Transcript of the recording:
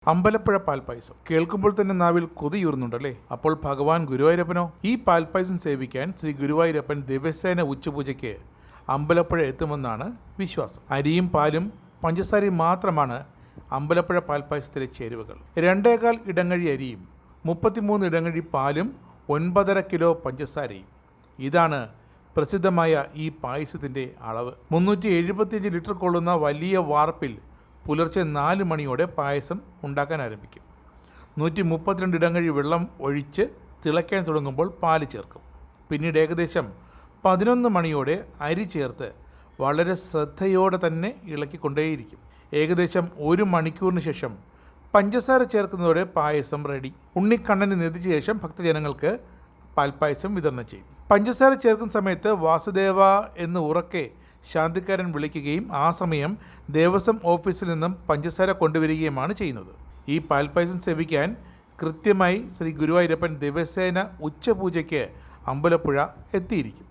അമ്പലപ്പുഴ പാൽപ്പായസം കേൾക്കുമ്പോൾ തന്നെ നാവിൽ കൊതിയൂറുന്നുണ്ടല്ലേ. അപ്പോൾ ഭഗവാൻ ഗുരുവായൂരപ്പനോ? ഈ പാൽപ്പായസം സേവിക്കാൻ ശ്രീ ഗുരുവായൂരപ്പൻ ദിവസേന ഉച്ചപൂജയ്ക്ക് അമ്പലപ്പുഴ എത്തുമെന്നാണ് വിശ്വാസം. അരിയും പാലും പഞ്ചസാരയും മാത്രമാണ് അമ്പലപ്പുഴ പാൽപ്പായസത്തിലെ ചേരുവകൾ. 2.25 ഇടങ്ങഴി അരിയും 33 ഇടങ്ങഴി പാലും 9.5 കിലോ പഞ്ചസാരയും. ഇതാണ് പ്രസിദ്ധമായ ഈ പായസത്തിൻ്റെ അളവ്. 375 ലിറ്റർ കൊള്ളുന്ന വലിയ വാർപ്പിൽ പുലർച്ചെ 4 മണിയോടെ പായസം ഉണ്ടാക്കാൻ ആരംഭിക്കും. 132 ഇടങ്ങഴി വെള്ളം ഒഴിച്ച് തിളയ്ക്കാൻ തുടങ്ങുമ്പോൾ പാല് ചേർക്കും. പിന്നീട് ഏകദേശം 11 മണിയോടെ അരി ചേർത്ത് വളരെ ശ്രദ്ധയോടെ തന്നെ ഇളക്കിക്കൊണ്ടേയിരിക്കും. ഏകദേശം 1 മണിക്കൂറിന് ശേഷം പഞ്ചസാര ചേർക്കുന്നതോടെ പായസം റെഡി. ഉണ്ണിക്കണ്ണന് നെതിച്ച ശേഷം ഭക്തജനങ്ങൾക്ക് പാൽപ്പായസം വിതരണം ചെയ്യും. പഞ്ചസാര ചേർക്കുന്ന സമയത്ത് വാസുദേവ എന്ന് ഉറക്കെ ശാന്തിക്കാരൻ വിളിക്കുകയും ആ സമയം ദേവസ്വം ഓഫീസിൽ നിന്നും പഞ്ചസാര കൊണ്ടുവരികയുമാണ് ചെയ്യുന്നത്. ഈ പാൽപ്പായസം സേവിക്കാൻ കൃത്യമായി ശ്രീ ഗുരുവായൂരപ്പൻ ദിവസേന ഉച്ചപൂജയ്ക്ക് അമ്പലപ്പുഴ എത്തിയിരിക്കും.